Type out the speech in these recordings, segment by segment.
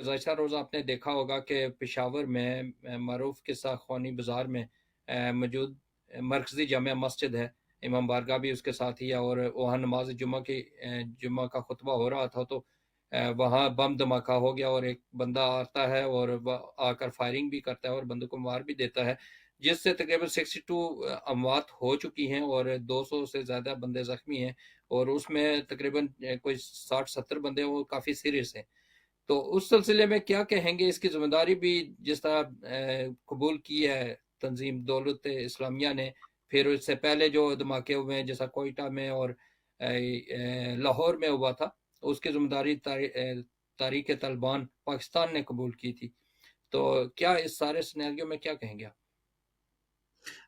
गुज़श्ता रोज़ आपने देखा होगा कि पेशावर में मरूफ़ किस्सा ख़वानी बाज़ार में मौजूद मरकज़ी जामिया मस्जिद है। इमाम बारगाह भी उसके साथ ही है और वहाँ नमाज़ जुम्मा का खुतबा हो रहा था, तो वहाँ बम धमाका हो गया और एक बंदा आता है और आकर फायरिंग भी करता है और बंदे को मार भी देता है, जिससे तकरीबन 62 अमवात हो चुकी हैं और 200 से ज़्यादा बंदे ज़ख्मी हैं और उसमें तकरीबन कोई 60-70 बंदे वो काफ़ी सीरियस हैं। तो उस सिलसिले में क्या कहेंगे? इसकी ज़िम्मेदारी भी जिस तरह कबूल की है तंजीम दौलत इस्लामिया ने, फिर इससे पहले जो धमाके हुए हैं जैसा कोयटा में और लाहौर में हुआ था, उसकी ज़िम्मेदारी तारीक तालिबान पाकिस्तान ने कबूल की थी। तो क्या इस सारे सिनेरियो में क्या कहेंगे आप?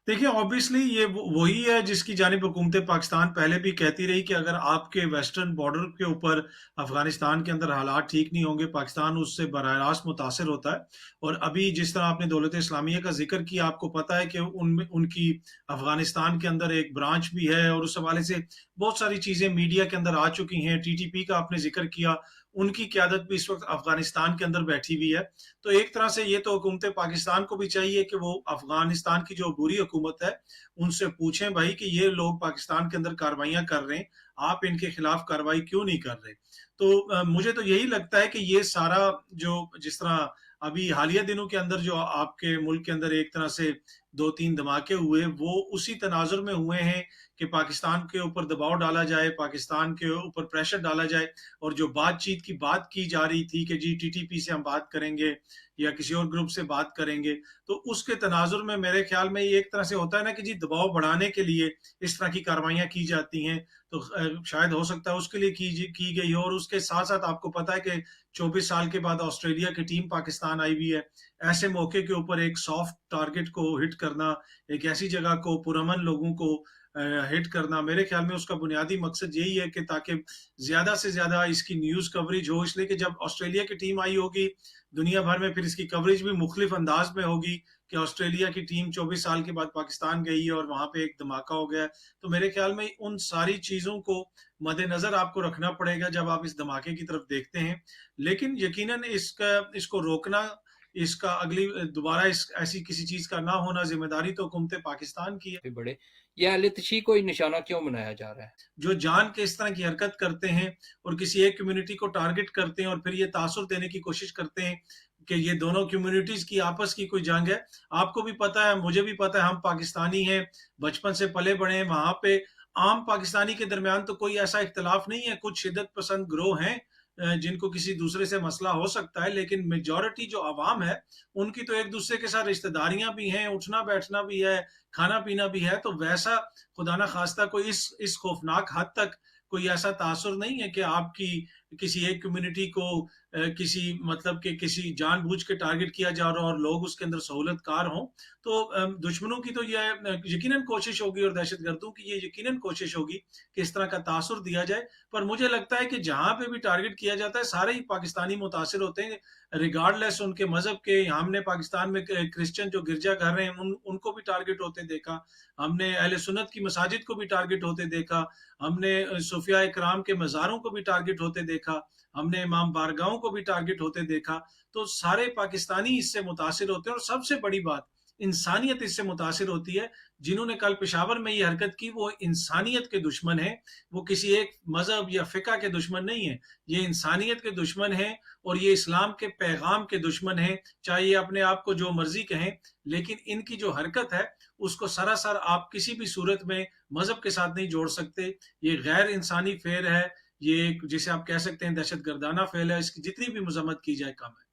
देखिए, ऑब्वियसली ये वही है जिसकी जानिब हुकूमत पाकिस्तान पहले भी कहती रही कि अगर आपके वेस्टर्न बॉर्डर के ऊपर अफगानिस्तान के अंदर हालात ठीक नहीं होंगे, पाकिस्तान उससे बराह रास्त मुतासिर होता है। और अभी जिस तरह आपने दौलत इस्लामिया का जिक्र किया, आपको पता है कि उनमें उनकी अफगानिस्तान के अंदर एक ब्रांच भी है और उस हवाले से बहुत सारी चीज़ें मीडिया के अंदर आ चुकी हैं। टीटीपी का आपने जिक्र किया, उनकी क़यादत भी इस वक्त अफगानिस्तान के अंदर बैठी हुई है। तो एक तरह से ये तो हुकूमत पाकिस्तान को भी चाहिए कि वो अफगानिस्तान की जो बुरी हुकूमत है, उनसे पूछें भाई कि ये लोग पाकिस्तान के अंदर कार्रवाइयाँ कर रहे हैं, आप इनके खिलाफ कार्रवाई क्यों नहीं कर रहे? तो मुझे तो यही लगता है कि ये सारा जो जिस तरह अभी हालिया दिनों के अंदर जो आपके मुल्क के अंदर एक तरह से 2-3 धमाके हुए, वो उसी तनाज़ुर में हुए हैं कि पाकिस्तान के ऊपर दबाव डाला जाए, पाकिस्तान के ऊपर प्रेशर डाला जाए। और जो बातचीत की बात की जा रही थी कि जी टीटीपी से हम बात करेंगे या किसी और ग्रुप से बात करेंगे, तो उसके तनाजुर में मेरे ख्याल में ये एक तरह से होता है ना कि जी दबाव बढ़ाने के लिए इस तरह की कार्रवाइयाँ की जाती हैं। तो शायद हो सकता है उसके लिए की गई हो। और उसके साथ-साथ आपको पता है कि 24 साल के बाद ऑस्ट्रेलिया की टीम पाकिस्तान आई हुई है। ऐसे मौके के ऊपर एक सॉफ्ट टारगेट को हिट करना, एक ऐसी जगह को पुरअमन लोगों को हिट करना, मेरे ख्याल में उसका बुनियादी मकसद यही है कि ताकि ज़्यादा से ज़्यादा इसकी न्यूज़ कवरेज हो। इसलिए कि जब ऑस्ट्रेलिया की टीम आई होगी, दुनिया भर में फिर इसकी कवरेज भी मुख्तलिफ अंदाज में होगी कि ऑस्ट्रेलिया की टीम 24 साल के बाद पाकिस्तान गई है और वहाँ पे एक धमाका हो गया है। तो मेरे ख्याल में उन सारी चीज़ों को मद्देनज़र आपको रखना पड़ेगा जब आप इस धमाके की तरफ देखते हैं। लेकिन यकीनन इसको रोकना, इसका अगली दोबारा इस ऐसी किसी चीज़ का ना होना, ज़िम्मेदारी तो हुकूमत पाकिस्तान की है। भी बड़े ये अहले तशी को ही निशाना क्यों बनाया जा रहा है? जो जान के इस तरह की हरकत करते हैं और किसी एक कम्युनिटी को टारगेट करते हैं और फिर ये तासुर देने की कोशिश करते हैं कि ये दोनों कम्युनिटीज की आपस की कोई जंग है। आपको भी पता है, मुझे भी पता है, हम पाकिस्तानी हैं, बचपन से पले बड़े हैं। वहां पे आम पाकिस्तानी के दरमियान तो कोई ऐसा इख्तलाफ नहीं है। कुछ शिदत पसंद ग्रोह हैं जिनको किसी दूसरे से मसला हो सकता है, लेकिन मेजॉरिटी जो आवाम है उनकी तो एक दूसरे के साथ रिश्तेदारियां भी हैं, उठना बैठना भी है, खाना पीना भी है। तो वैसा खुदा ना खास्ता कोई इस खौफनाक हद तक कोई ऐसा तासुर नहीं है कि आपकी किसी एक कम्युनिटी को किसी मतलब कि किसी जानबूझ के टारगेट किया जा रहा हो और लोग उसके अंदर सहूलतकार हों। तो दुश्मनों की तो ये यकीनन कोशिश होगी और दहशतगर्दों की ये यकीनन कोशिश होगी कि इस तरह का तासुर दिया जाए। पर मुझे लगता है कि जहाँ पे भी टारगेट किया जाता है, सारे ही पाकिस्तानी मुतासिर होते हैं, रिगार्डलेस उनके मज़हब के। हमने पाकिस्तान में क्रिश्चियन जो गिरजाघर हैं, उनको भी टारगेट होते देखा। हमने अहले सुन्नत की मसाजिद को भी टारगेट होते देखा। हमने सूफिया इकराम के मज़ारों को भी टारगेट होते देखा। हमने इमाम बारगाहों को भी टारगेट होते देखा। तो सारे पाकिस्तानी इससे मुतासिर होते हैं और सबसे बड़ी बात, इंसानियत इससे मुतासिर होती है। जिन्होंने कल पेशावर में ये हरकत की, वो इंसानियत के दुश्मन हैं। वो किसी एक मज़हब या फ़िक़्ह के दुश्मन नहीं है। ये इंसानियत के दुश्मन हैं और ये इस्लाम के पैगाम के दुश्मन हैं। चाहे ये अपने आप को जो मर्ज़ी कहें, लेकिन इनकी जो हरकत है, उसको सरासर आप किसी भी सूरत में मज़हब के साथ नहीं जोड़ सकते। ये गैर इंसानी फ़ेल है, ये एक जिसे आप कह सकते हैं दहशतगर्दाना फ़ेल है, इसकी जितनी भी मज़म्मत की जाए कम है।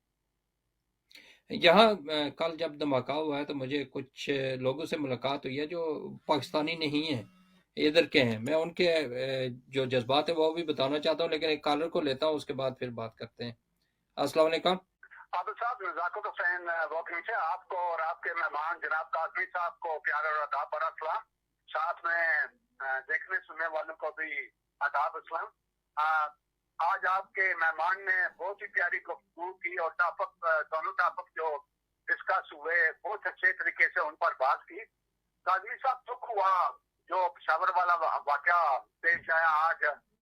यहाँ कल जब धमाका हुआ है तो मुझे कुछ लोगों से मुलाकात हुई है जो पाकिस्तानी नहीं है, इधर के हैं। मैं उनके जो जज्बात है वो भी बताना चाहता हूँ, लेकिन एक कॉलर को लेता हूँ, उसके बाद फिर बात करते हैं। अस्सलाम वालेकुम। आबिद साहब, रजाकुल हुसैन वॉकिंग से आपको और आपके मेहमान जनाब काजमी साहब को प्यार और अदाब भरा सलाम। साथ में देखने सुनने वालों को भी आदाब इस्लाम। आज आपके मेहमान ने बहुत ही प्यारी गुफ्तगू की और दोनों टॉपिक जो डिस्कस हुए बहुत अच्छे तरीके से उन पर बात की। काजमी साहब, दुख हुआ जो पेशावर वाला वाकया पेश आया आज